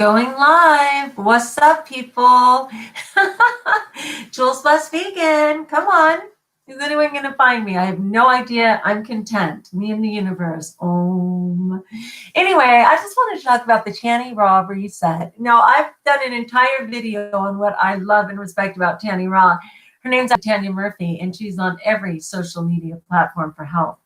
Going live. What's up, people? Jules Plus Vegan. Come on. Is anyone going to find me? I have no idea. I'm content. Me and the universe. Anyway, I just wanted to talk about the Tannyraw Reset. Now, I've done an entire video on what I love and respect about Tannyraw. Her name's Tanya Murphy, and she's on every social media platform for health.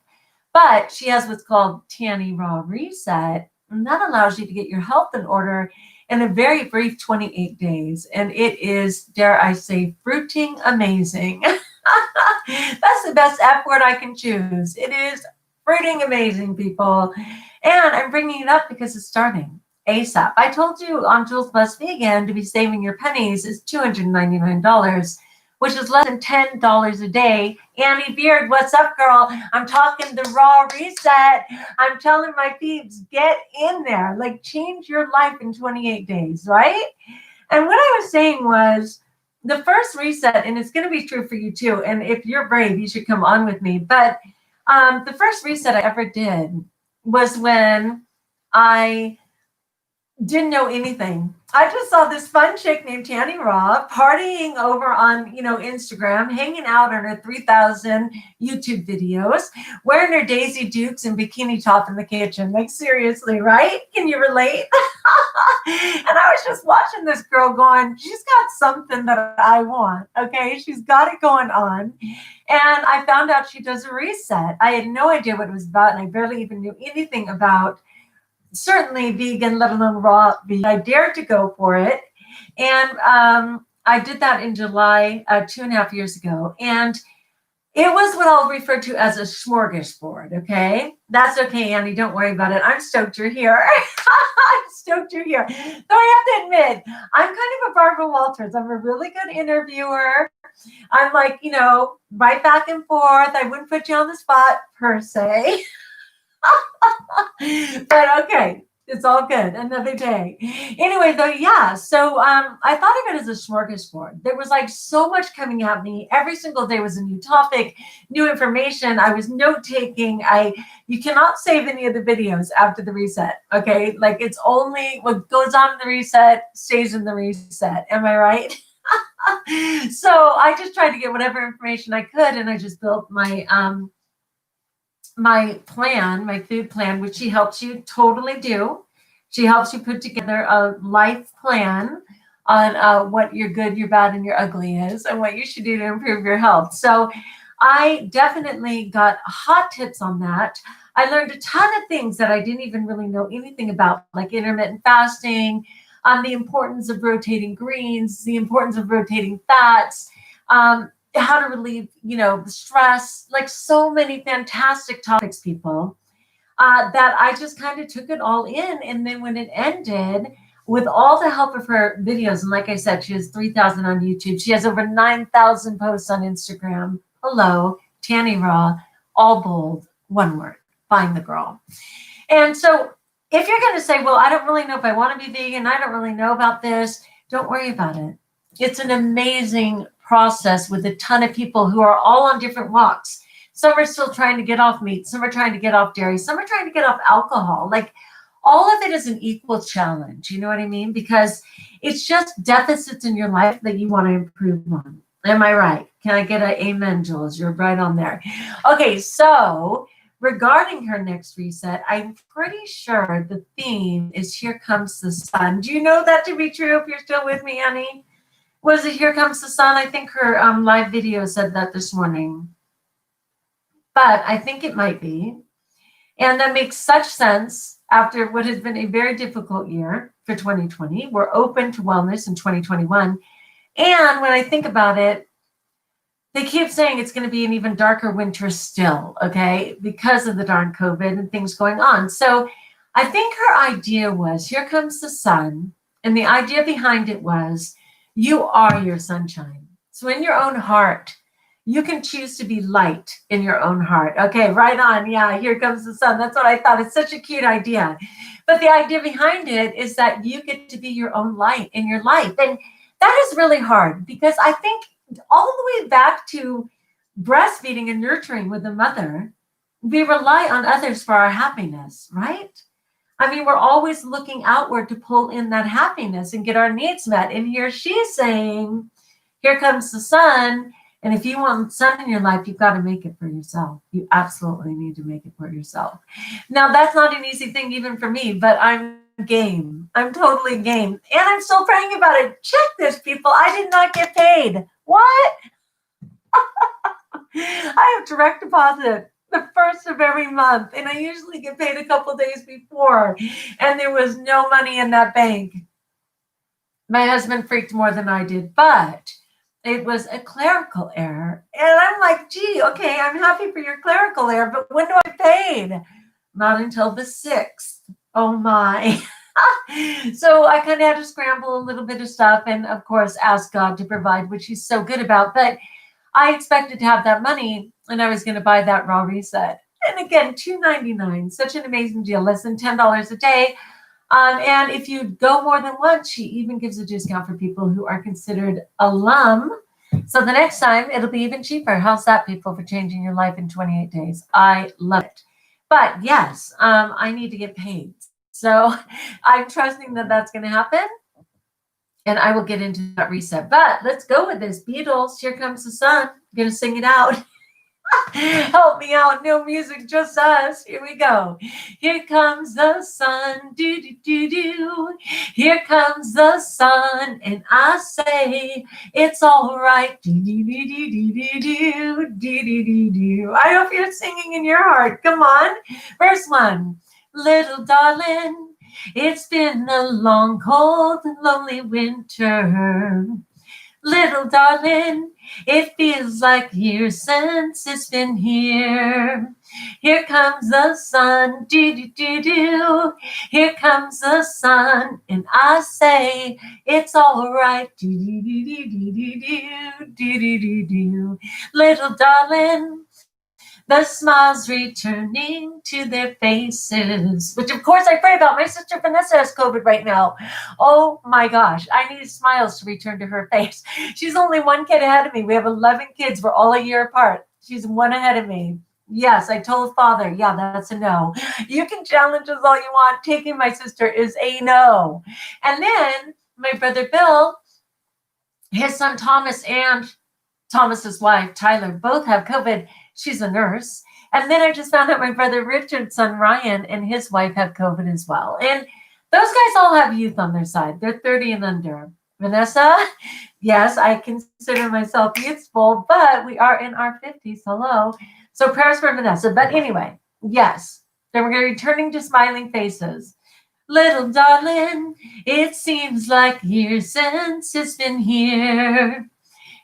But she has what's called Tannyraw Reset, and that allows you to get your health in order in a very brief 28 days. And it is, dare I say, fruiting amazing. That's the best F word I can choose. It is fruiting amazing, people. And I'm bringing it up because it's starting ASAP. I told you on Jules Plus Vegan to be saving your pennies is $299, which is less than $10 a day. Annie Beard, what's up, girl? I'm talking the raw reset. I'm telling my peeps, get in there. Like, change your life in 28 days, right? And what I was saying was, the first reset, and it's going to be true for you too, and if you're brave, you should come on with me, but the first reset I ever did was when I didn't know anything. I just saw this fun chick named Tannyraw partying over on, Instagram, hanging out on her 3,000 YouTube videos, wearing her Daisy Dukes and bikini top in the kitchen. Like, seriously, right? Can you relate? And I was just watching this girl going, she's got something that I want, okay? She's got it going on. And I found out she does a reset. I had no idea what it was about, and I barely even knew anything about certainly vegan, let alone raw vegan. I dared to go for it. And I did that in July, 2.5 years ago. And it was what I'll refer to as a smorgasbord, okay? That's okay, Annie. Don't worry about it. I'm stoked you're here. I'm stoked you're here. Though I have to admit, I'm kind of a Barbara Walters. I'm a really good interviewer. I'm like, right back and forth. I wouldn't put you on the spot, per se. But okay, it's all good. Another day. Anyway, though, yeah. So I thought of it as a smorgasbord. There was like so much coming at me. Every single day was a new topic, new information. I was note taking. You cannot save any of the videos after the reset. Okay, like it's only what goes on in the reset stays in the reset. Am I right? So I just tried to get whatever information I could, and I just built my plan, my food plan, which she helps you totally do. She helps you put together a life plan on what your good, your bad, and your ugly is, and what you should do to improve your health. So I definitely got hot tips on that. I learned a ton of things that I didn't even really know anything about, like intermittent fasting, the importance of rotating greens, the importance of rotating fats, how to relieve, the stress, like so many fantastic topics, people, that I just kind of took it all in. And then when it ended, with all the help of her videos, and like I said, she has 3,000 on YouTube. She has over 9,000 posts on Instagram. Hello, Tannyraw, all bold, one word, find the girl. And so if you're going to say, well, I don't really know if I want to be vegan, I don't really know about this, don't worry about it. It's an amazing process with a ton of people who are all on different walks. Some are still trying to get off meat. Some are trying to get off dairy. Some are trying to get off alcohol. Like, all of it is an equal challenge. You know what I mean? Because it's just deficits in your life that you want to improve on. Am I right? Can I get an amen, Jules? You're right on there. Okay, so regarding her next reset, I'm pretty sure the theme is Here Comes the Sun. Do you know that to be true if you're still with me, Annie? Was it Here Comes the Sun? I think her live video said that this morning. But I think it might be. And that makes such sense after what has been a very difficult year for 2020. We're open to wellness in 2021. And when I think about it, they keep saying it's going to be an even darker winter still, okay, because of the darn COVID and things going on. So I think her idea was, here comes the sun. And the idea behind it was, you are your sunshine. So in your own heart, you can choose to be light in your own heart. Okay, right on. Yeah, here comes the sun. That's what I thought. It's such a cute idea. But the idea behind it is that you get to be your own light in your life. And that is really hard, because I think all the way back to breastfeeding and nurturing with a mother, we rely on others for our happiness, right? I mean, we're always looking outward to pull in that happiness and get our needs met. And here she's saying, here comes the sun. And if you want sun in your life, you've got to make it for yourself. You absolutely need to make it for yourself. Now, that's not an easy thing even for me, but I'm game. I'm totally game. And I'm still praying about it. Check this, people. I did not get paid. What? I have direct deposit the first of every month, and I usually get paid a couple days before, and there was no money in that bank. My husband freaked more than I did, but it was a clerical error. And I'm like, gee, okay, I'm happy for your clerical error, but when do I get paid? Not until the 6th. Oh my. So I kind of had to scramble a little bit of stuff and, of course, ask God to provide, which he's so good about. But I expected to have that money, and I was going to buy that Raw Reset. And again, $2.99, such an amazing deal, less than $10 a day. And if you go more than once, she even gives a discount for people who are considered alum. So the next time, it'll be even cheaper. How's that, people, for changing your life in 28 days? I love it. But yes, I need to get paid. So I'm trusting that that's going to happen. And I will get into that reset. But let's go with this. Beatles, Here Comes the Sun. I'm going to sing it out. Help me out. No music, just us. Here we go. Here comes the sun. Do, do, do, do. Here comes the sun. And I say, it's all right. Do, do, do, do, do, do, do, do, do, do. I hope you're singing in your heart. Come on. Verse 1. Little darling, it's been a long, cold, and lonely winter. Little darling, it feels like years since it's been here. Here comes the sun, do-do-do-do. Here comes the sun, and I say, it's all right, do-do-do-do-do-do, do-do-do-do. Little darling, the smiles returning to their faces, which of course I pray about. My sister Vanessa has COVID right now. Oh my gosh, I need smiles to return to her face. She's only one kid ahead of me. We have 11 kids. We're all a year apart. She's one ahead of me. Yes, I told father, yeah, that's a no. You can challenge us all you want. Taking my sister is a no. And then my brother Bill, his son Thomas, and Thomas's wife, Tyler, both have COVID. She's a nurse. And then I just found out my brother Richard's son, Ryan, and his wife have COVID as well. And those guys all have youth on their side. They're 30 and under. Vanessa, yes, I consider myself youthful, but we are in our 50s. Hello. So prayers for Vanessa. But anyway, yes, then we're going to be returning to smiling faces. Little darling, it seems like years since it's been here.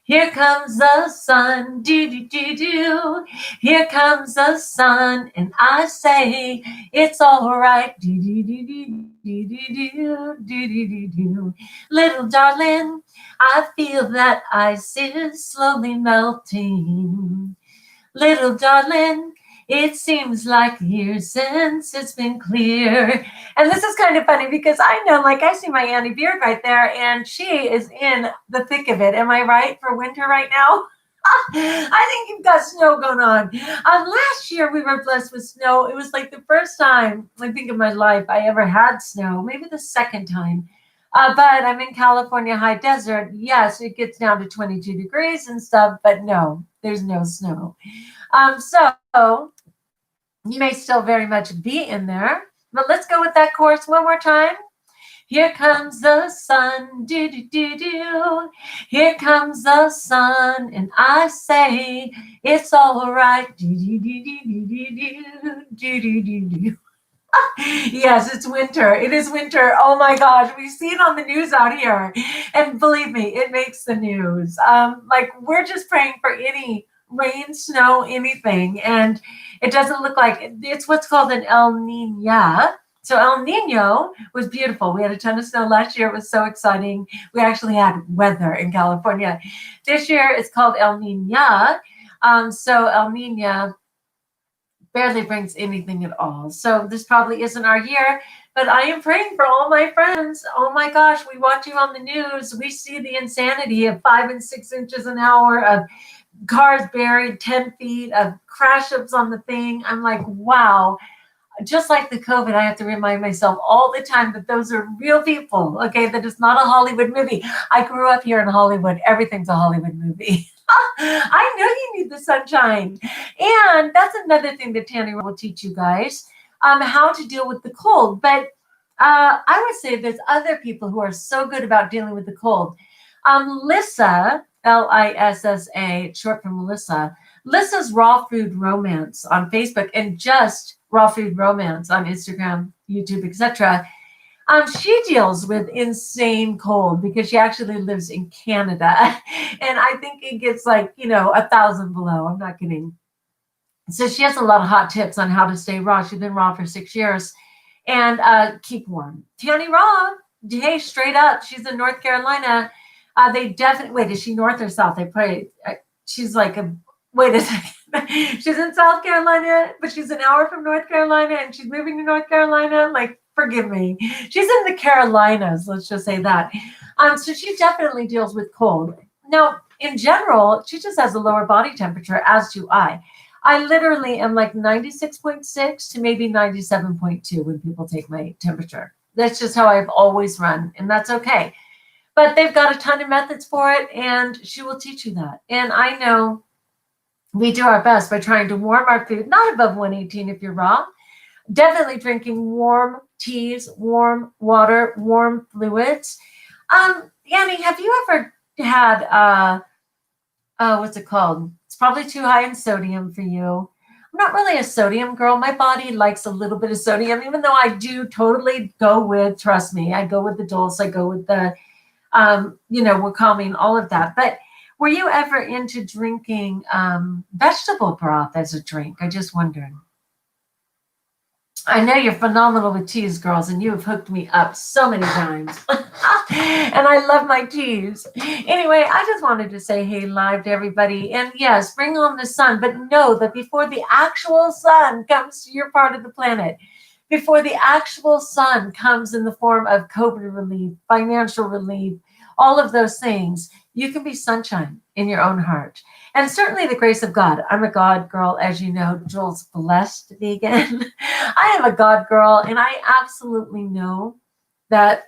Here comes the sun, do-do-do-do. Here comes the sun, and I say, it's all right, do-do-do-do-do-do-do, do-do-do-do. Little darling, I feel that ice is slowly melting. Little darling, it seems like years since it's been clear. And this is kind of funny because I know, like, I see my Annie Beard right there, and she is in the thick of it. Am I right for winter right now? I think you've got snow going on. Last year, we were blessed with snow. It was like the first time, I think, in my life I ever had snow, maybe the second time. But I'm in California high desert. Yes, it gets down to 22 degrees and stuff, but no, there's no snow. So you may still very much be in there, but let's go with that chorus one more time. Here comes the sun, do-do-do-do. Here comes the sun, and I say, it's all right, do-do-do-do-do-do, do-do-do-do. Yes, it's winter. It is winter. Oh my gosh, we see it on the news out here. And believe me, it makes the news. Like, we're just praying for any rain, snow, anything. And it doesn't look like it's what's called an El Nino. So El Nino was beautiful. We had a ton of snow last year. It was so exciting. We actually had weather in California. This year it's called El Nino. So El Nino barely brings anything at all. So this probably isn't our year, but I am praying for all my friends. Oh my gosh, we watch you on the news. We see the insanity of 5 and 6 inches an hour of cars buried 10 feet of crash ups on the thing. I'm like, wow. just like the COVID, I have to remind myself all the time that those are real people, okay? That it's not a Hollywood movie. I grew up here in Hollywood. Everything's a Hollywood movie. I know you need the sunshine. And that's another thing that Tannyraw will teach you guys, how to deal with the cold. But I would say there's other people who are so good about dealing with the cold. Lissa, Lissa, short for Melissa, Lissa's Raw Food Romance on Facebook and just Raw Food Romance on Instagram, YouTube, etc. She deals with insane cold because she actually lives in Canada. And I think it gets like, 1,000 below. I'm not kidding. So she has a lot of hot tips on how to stay raw. She's been raw for 6 years and keep warm. Tannyraw, hey, straight up. She's in North Carolina. They definitely, wait, is she North or South? They probably, she's like wait a second. She's in South Carolina, but she's an hour from North Carolina and she's moving to North Carolina. Like, forgive me. She's in the Carolinas. Let's just say that. So she definitely deals with cold. Now, in general, she just has a lower body temperature, as do I. I literally am like 96.6 to maybe 97.2 when people take my temperature. That's just how I've always run, and that's okay. But they've got a ton of methods for it, and she will teach you that. And I know we do our best by trying to warm our food, not above 118 if you're raw. Definitely drinking warm teas, warm water, warm fluids. Annie, have you ever had, what's it called? It's probably too high in sodium for you. I'm not really a sodium girl. My body likes a little bit of sodium, even though I do totally go with, trust me, I go with the dulse, I go with the, Wakame, all of that. But were you ever into drinking vegetable broth as a drink? I just wondered. I know you're phenomenal with teas, girls, and you have hooked me up so many times. And I love my teas. Anyway, I just wanted to say hey live to everybody. And yes, bring on the sun, but know that before the actual sun comes to your part of the planet, before the actual sun comes in the form of COVID relief, financial relief, all of those things, you can be sunshine in your own heart. And certainly the grace of God. I'm a God girl, as you know. Jules blessed vegan. I am a God girl, and I absolutely know that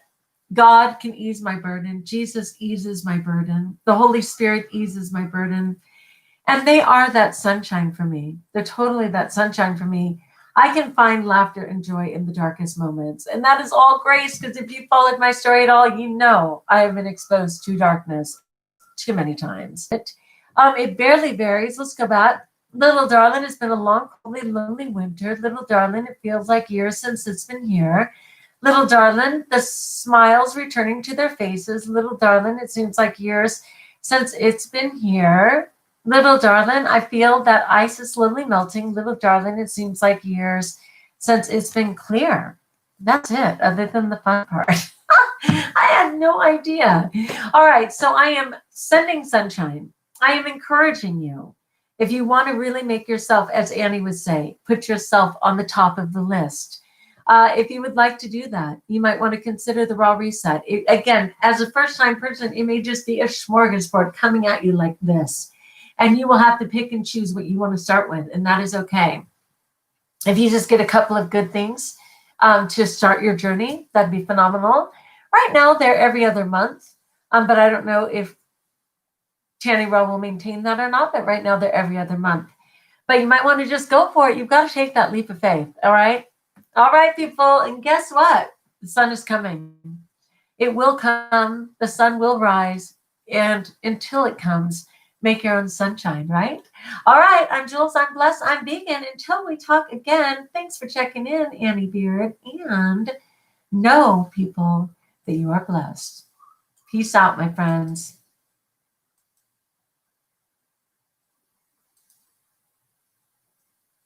God can ease my burden. Jesus eases my burden. The Holy Spirit eases my burden. And they are that sunshine for me. They're totally that sunshine for me. I can find laughter and joy in the darkest moments. And that is all grace, because if you followed my story at all, you know I have been exposed to darkness too many times. It barely varies. Let's go back. Little darling, it's been a long, coldly, lonely winter. Little darling, it feels like years since it's been here. Little darling, the smiles returning to their faces. Little darling, it seems like years since it's been here. Little darling, I feel that ice is slowly melting. Little darling, it seems like years since it's been clear. That's it, other than the fun part. I had no idea. All right, so I am sending sunshine. I am encouraging you. If you want to really make yourself, as Annie would say, put yourself on the top of the list. If you would like to do that, you might want to consider the Raw Reset. Again, as a first-time person, it may just be a smorgasbord coming at you like this. And you will have to pick and choose what you want to start with, and that is okay. If you just get a couple of good things to start your journey, that'd be phenomenal. Right now, they're every other month, but I don't know if Tannyraw will maintain that or not, but right now they're every other month. But you might want to just go for it. You've got to take that leap of faith, all right? All right, people, and guess what? The sun is coming. It will come. The sun will rise, and until it comes, make your own sunshine, right? All right, I'm Jules, I'm blessed, I'm vegan. Until we talk again, thanks for checking in, Annie Beard, and know, people, that you are blessed. Peace out, my friends.